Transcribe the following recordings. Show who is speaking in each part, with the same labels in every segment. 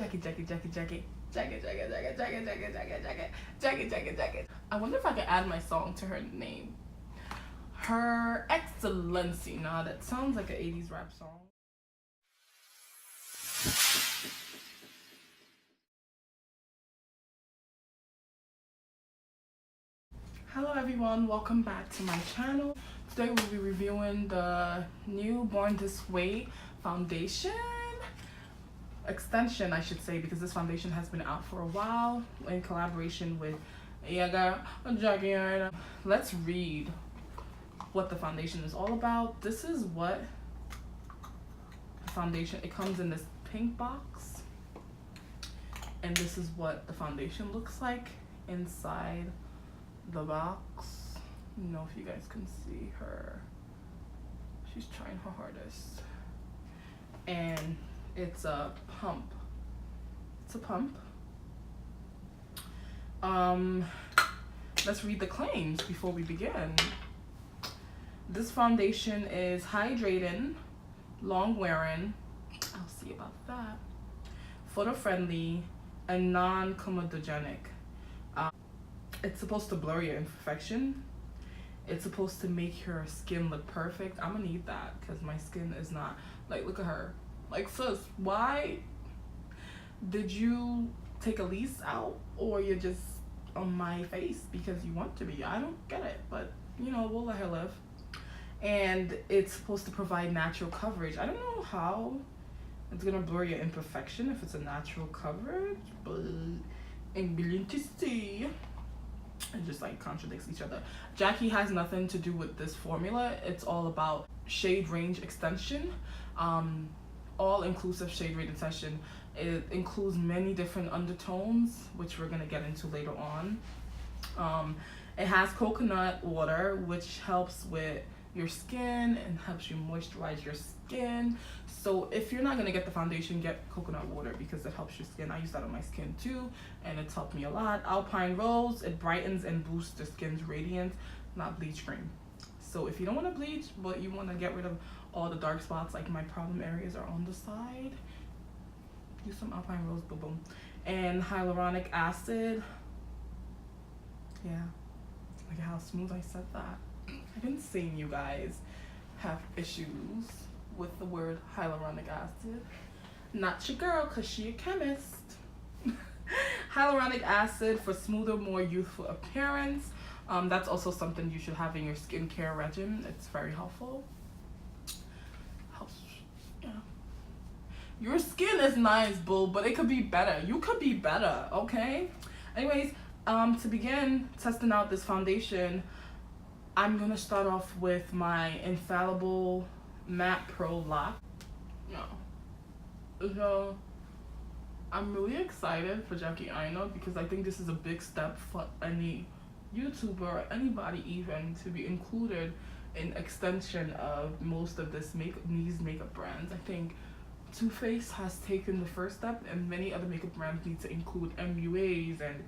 Speaker 1: Jackie. I wonder if I could add my song to her name. Her Excellency. Nah, that sounds like an 80s rap song. Hello everyone, welcome back to my channel. Today we'll be reviewing the new Born This Way foundation. Extension, I should say, because this foundation has been out for a while in collaboration with Jackie. Let's read what the foundation is all about. This is what the foundation, it comes in this pink box, and this is what the foundation looks like inside the box. I don't know if you guys can see her. She's trying her hardest. And it's a pump. It's a pump. Let's read the claims before we begin. This foundation is hydrating, long wearing, I'll see about that, photo friendly, and non-comedogenic. It's supposed to blur your imperfection. It's supposed to make your skin look perfect. I'm gonna need that because my skin is not, like, look at her. Like, sis, why did you take a lease out, or you're just on my face because you want to be? I don't get it, but you know, we'll let her live. And it's supposed to provide natural coverage. I don't know how it's gonna blur your imperfection if it's a natural coverage, but I'm willing to see. It just like contradicts each other. Jackie has nothing to do with this formula. It's all about shade range extension, all inclusive shade range extension. It includes many different undertones, which we're gonna get into later on. It has coconut water, which helps with your skin and helps you moisturize your skin. So if you're not gonna get the foundation, get coconut water because it helps your skin. I use that on my skin too, and it's helped me a lot. Alpine Rose, it brightens and boosts the skin's radiance, not bleach cream. So if you don't want to bleach, but you want to get rid of all the dark spots, like my problem areas are on the side, use some Alpine Rose, boom boom. And hyaluronic acid. Yeah, look at how smooth I said that. I've been seeing you guys have issues with the word hyaluronic acid. Not your girl, cause she a chemist. Hyaluronic acid for smoother, more youthful appearance. That's also something you should have in your skincare regimen. It's very helpful. Helps, yeah. Your skin is nice, boo, but it could be better. You could be better, okay? Anyways, to begin testing out this foundation, I'm gonna start off with my Infallible Matte Pro Lock. So I'm really excited for Jackie Aina because I think this is a big step for any YouTuber or anybody even to be included in extension of most of these makeup brands. I think Too Faced has taken the first step, and many other makeup brands need to include MUAs and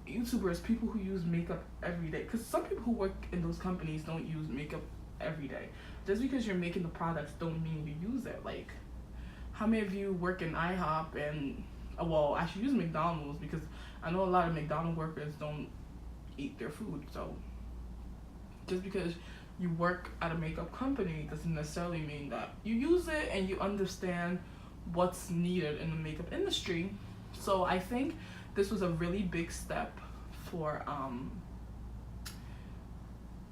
Speaker 1: YouTubers, people who use makeup every day, because some people who work in those companies don't use makeup every day. Just because you're making the products don't mean you use it. Like, how many of you work in IHOP and well, I should use McDonald's because I know a lot of McDonald's workers don't eat their food. So just because you work at a makeup company doesn't necessarily mean that you use it and you understand what's needed in the makeup industry. So I think this was a really big step for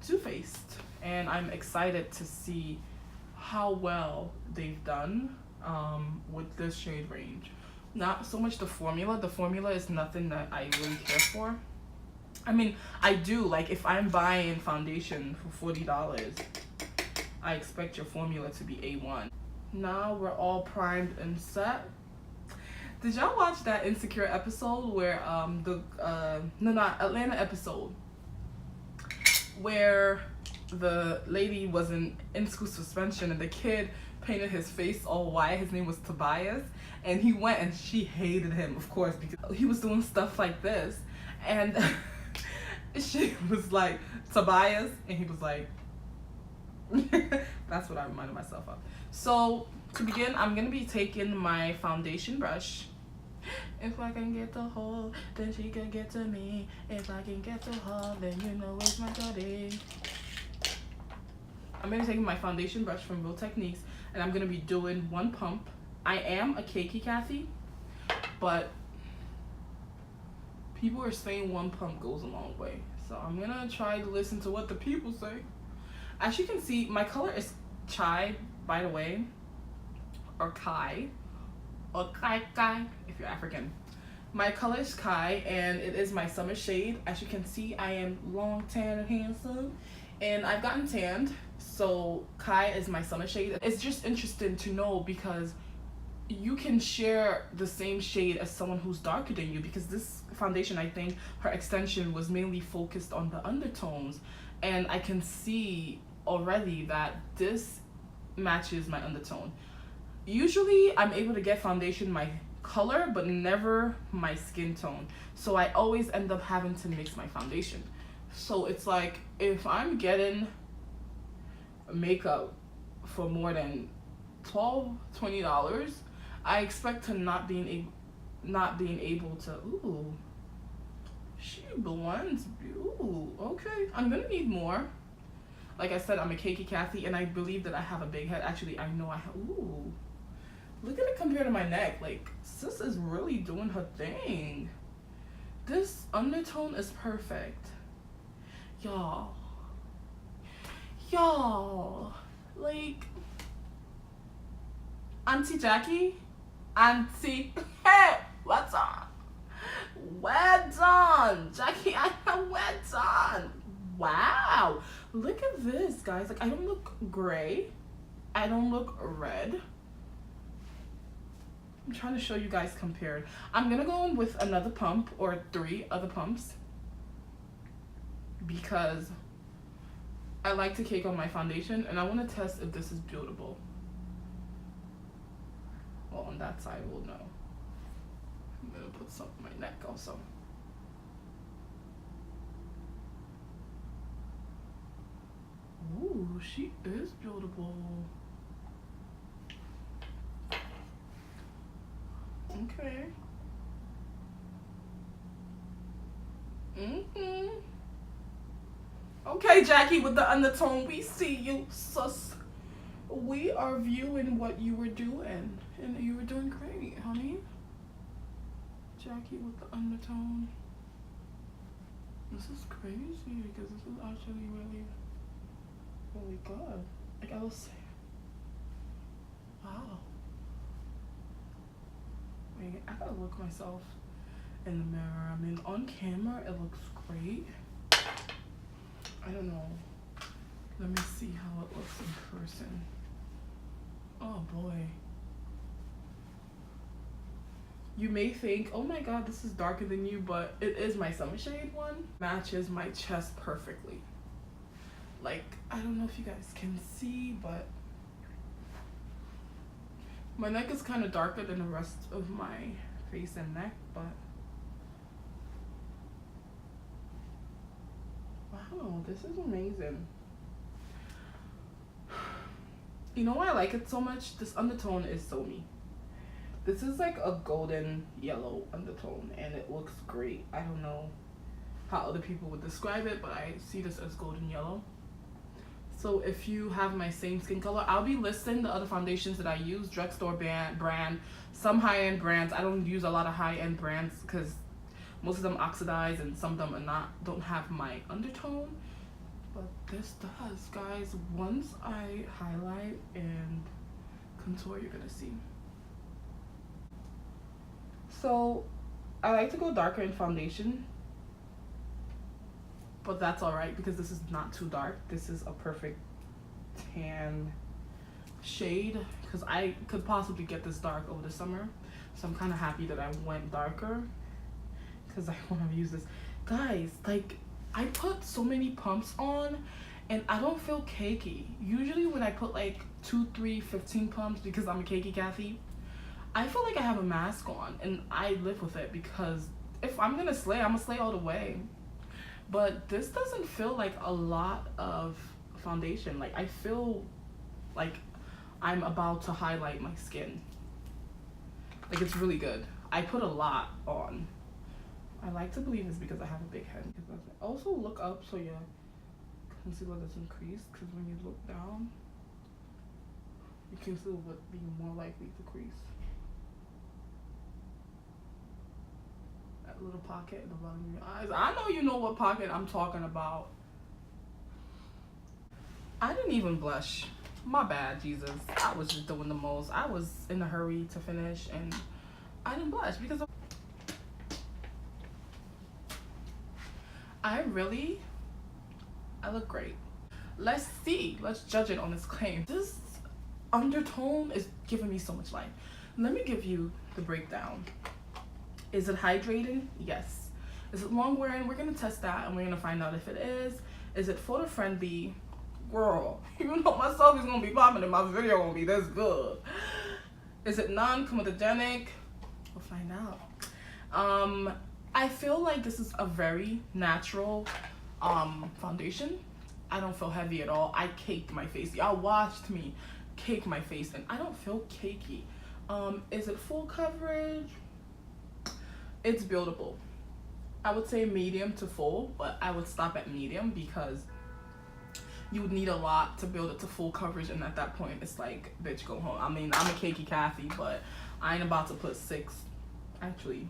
Speaker 1: Too Faced, and I'm excited to see how well they've done with this shade range. Not so much the formula. The formula is nothing that I really care for. I mean, I do, like, if I'm buying foundation for $40, I expect your formula to be A1. Now we're all primed and set. Did y'all watch that Insecure episode where Atlanta episode where the lady was in school suspension and the kid painted his face all white? His name was Tobias, and he went and she hated him, of course, because he was doing stuff like this, and she was like, Tobias, and he was like that's what I reminded myself of. So To begin, I'm gonna be taking my foundation brush. If I can get the hole, then she can get to me. If I can get the hole, then you know it's my body. I'm gonna take my foundation brush from Real Techniques, and I'm gonna be doing one pump. I am a cakey Kathy, but people are saying one pump goes a long way. So I'm gonna try to listen to what the people say. As you can see, my color is Chai, by the way, or Kai, or Kai if you're African. My color is Kai, and it is my summer shade. As you can see, I am long, tan, and handsome, and I've gotten tanned, so Kai is my summer shade. It's just interesting to know because you can share the same shade as someone who's darker than you, because this foundation, I think her extension was mainly focused on the undertones, and I can see already that this matches my undertone. Usually I'm able to get foundation my color but never my skin tone, so I always end up having to mix my foundation. So it's like, if I'm getting makeup for more than $20, I expect to not being able to. Ooh, she blends. Ooh, okay, I'm gonna need more. Like I said, I'm a cakey Kathy, and I believe that I have a big head. Actually, I know I have. Ooh, look at it compared to my neck. Like, sis is really doing her thing. This undertone is perfect. Y'all, like, Auntie Jackie, Auntie, hey, what's on? Well done, Jackie, well done. Wow, look at this, guys. Like, I don't look gray, I don't look red. I'm trying to show you guys compared. I'm gonna go in with another pump, or 3 other pumps, because I like to cake on my foundation, and I want to test if this is buildable. Well, on that side we'll know. I'm gonna put some on my neck also. Ooh, she is buildable. Okay. Okay, Jackie, with the undertone, we see you, sus. We are viewing what you were doing, and you were doing great, honey. Jackie with the undertone. This is crazy, because this is actually really, really good. Like, I was saying, wow. Wait, I gotta look myself in the mirror. I mean, on camera, it looks great. I don't know. Let me see how it looks in person. Oh boy. You may think, oh my god, this is darker than you, but it is my summer shade one. Matches my chest perfectly. Like, I don't know if you guys can see, but my neck is kind of darker than the rest of my face and neck, but wow, this is amazing. You know why I like it so much? This undertone is so me. This is like a golden yellow undertone, and it looks great. I don't know how other people would describe it, but I see this as golden yellow. So if you have my same skin color, I'll be listing the other foundations that I use, drugstore brand, some high-end brands. I don't use a lot of high-end brands because most of them oxidize and some of them are not, don't have my undertone. But this does, guys. Once I highlight and contour, you're gonna see. So I like to go darker in foundation, but that's alright because this is not too dark. This is a perfect tan shade, because I could possibly get this dark over the summer. So I'm kind of happy that I went darker because I want to use this. Guys, like, I put so many pumps on and I don't feel cakey. Usually when I put like 2, 3, 15 pumps, because I'm a cakey Kathy, I feel like I have a mask on, and I live with it because if I'm gonna slay, I'm gonna slay all the way. But this doesn't feel like a lot of foundation. Like, I feel like I'm about to highlight my skin. Like, it's really good. I put a lot on. I like to believe it's because I have a big head. Also look up so your concealer doesn't crease, because when you look down, your concealer would be more likely to crease. That little pocket in the bottom of your eyes. I know you know what pocket I'm talking about. I didn't even blush. My bad, Jesus. I was just doing the most. I was in a hurry to finish and I didn't blush because I look great. Let's see. Let's judge it on this claim. This undertone is giving me so much life. Let me give you the breakdown. Is it hydrating? Yes. Is it long wearing? We're gonna test that and we're gonna find out if it is. Is it photo friendly? Girl, you know my selfie's gonna be popping and my video gonna be this good. Is it non-comedogenic? We'll find out. I feel like this is a very natural foundation. I don't feel heavy at all. I caked my face. Y'all watched me cake my face and I don't feel cakey. Is it full coverage? It's buildable. I would say medium to full, but I would stop at medium because you would need a lot to build it to full coverage, and at that point it's like, bitch, go home. I mean, I'm a cakey Kathy, but I ain't about to put 6. Actually,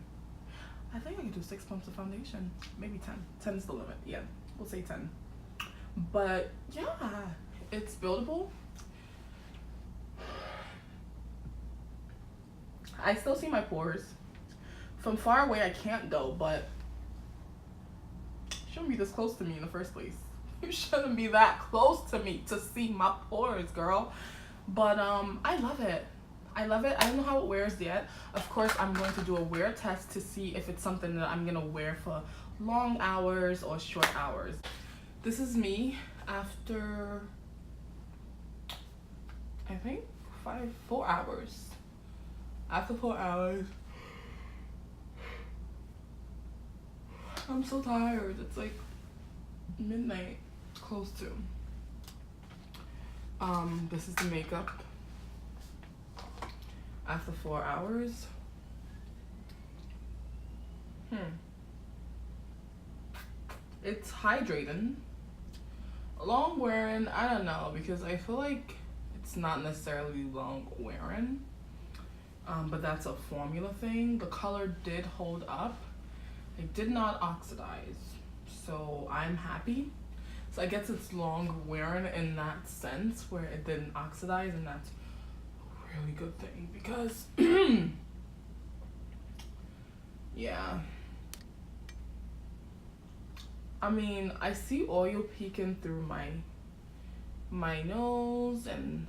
Speaker 1: I think I could do 6 pumps of foundation, maybe 10. 10 is the limit. Yeah, we'll say 10. But yeah, it's buildable. I still see my pores. From far away I can't though, but you shouldn't be this close to me in the first place. You shouldn't be that close to me to see my pores, girl. But I love it. I love it. I don't know how it wears yet. Of course, I'm going to do a wear test to see if it's something that I'm gonna wear for long hours or short hours. This is me after, I think 4 hours. After 4 hours. I'm so tired. It's like midnight, close to. This is the makeup after 4 hours. It's hydrating. Long wearing, I don't know, because I feel like it's not necessarily long wearing. But that's a formula thing. The color did hold up. It did not oxidize, so I'm happy. So I guess it's long wearing in that sense where it didn't oxidize, and that's a really good thing because yeah, I mean, I see oil peeking through my nose and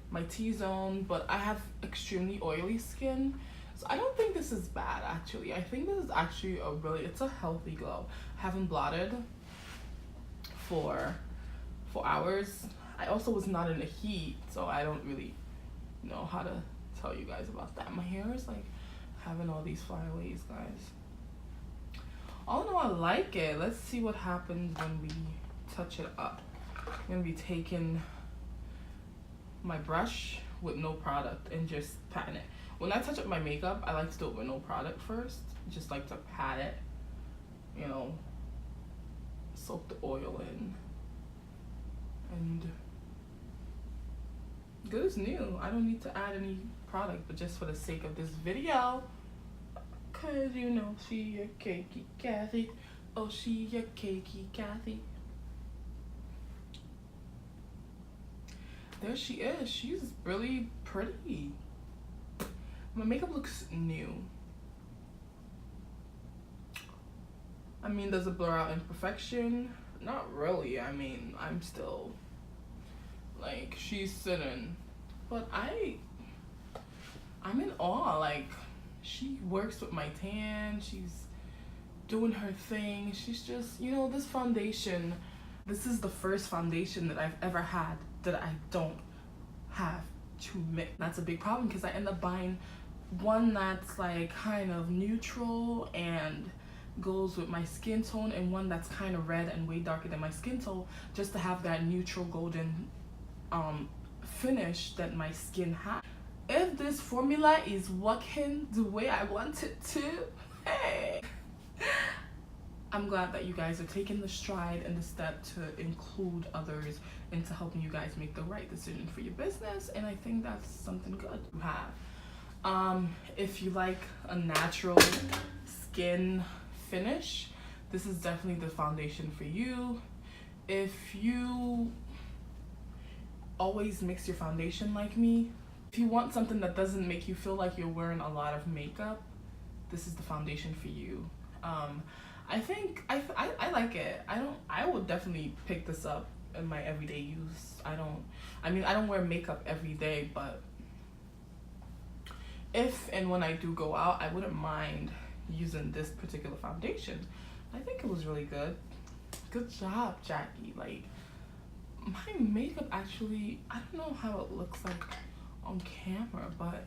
Speaker 1: my T-zone, but I have extremely oily skin. So I don't think this is bad, actually. I think this is actually it's a healthy glow. I haven't blotted for 4 hours. I also was not in the heat, so I don't really know how to tell you guys about that. My hair is like having all these flyaways, guys. All in all, I like it. Let's see what happens when we touch it up. I'm gonna be taking my brush with no product and just patting it. When I touch up my makeup, I like to do it with no product first. Just like to pat it, you know, soak the oil in. And good as new. I don't need to add any product, but just for the sake of this video, cause you know she a cakey Kathy. Oh, she a cakey Kathy. There she is. She's really pretty. My makeup looks new. I mean, does it blur out imperfection? Not really. I mean, I'm still like, she's sitting, but I'm in awe. Like, she works with my tan. She's doing her thing. She's just, you know, this foundation, this is the first foundation that I've ever had that I don't have to mix. That's a big problem because I end up buying one that's like kind of neutral and goes with my skin tone, and one that's kind of red and way darker than my skin tone, just to have that neutral golden finish that my skin has. If this formula is working the way I want it to, hey, I'm glad that you guys are taking the stride and the step to include others into helping you guys make the right decision for your business, and I think that's something good to have. If you like a natural skin finish, this is definitely the foundation for you. If you always mix your foundation like me, if you want something that doesn't make you feel like you're wearing a lot of makeup, this is the foundation for you. I think I like it. I would definitely pick this up in my everyday use. I don't wear makeup every day, but if and when I do go out, I wouldn't mind using this particular foundation. I think it was really good. Good job, Jackie. Like, my makeup actually, I don't know how it looks like on camera, but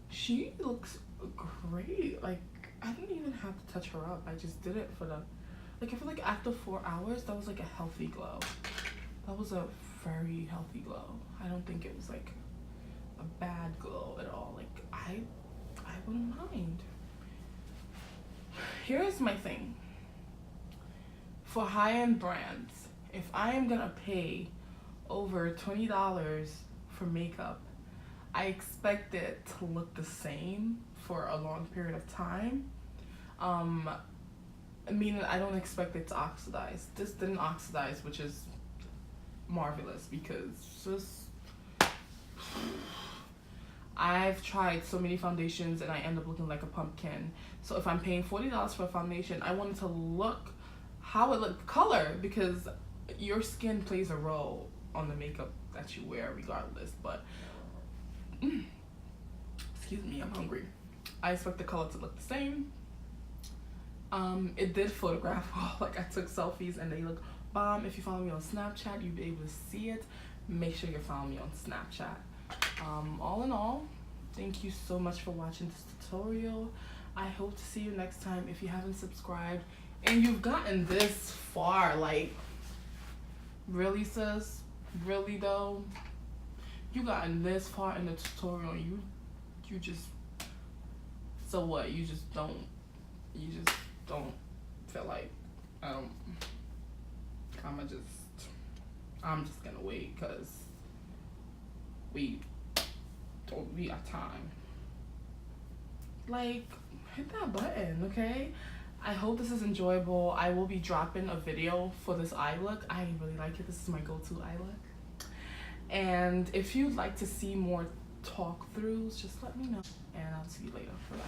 Speaker 1: she looks great. Like, I didn't even have to touch her up. I just did it for the, like, I feel like after 4 hours, that was like a healthy glow. That was a very healthy glow. I don't think it was like a bad glow at all. Like, I wouldn't mind. Here's my thing. For high-end brands, if I am gonna pay over $20 for makeup, I expect it to look the same for a long period of time. Meaning I don't expect it to oxidize. This didn't oxidize, which is marvelous, because just I've tried so many foundations and I end up looking like a pumpkin. So if I'm paying $40 for a foundation, I want it to look how it looked, color, because your skin plays a role on the makeup that you wear regardless. But excuse me, I'm hungry. I expect the color to look the same. It did photograph well. Like, I took selfies and they look bomb. If you follow me on Snapchat, you'll be able to see it. Make sure you're following me on Snapchat. All in all, thank you so much for watching this tutorial. I hope to see you next time. If you haven't subscribed and you've gotten this far, like, really, sis? Really though? You gotten this far in the tutorial, you just, so what? You just don't feel like, I'm just gonna wait, cause we got time. Like, hit that button, okay? I hope this is enjoyable. I will be dropping a video for this eye look. I really like it. This is my go-to eye look. And if you'd like to see more talk throughs, just let me know. And I'll see you later. Bye-bye.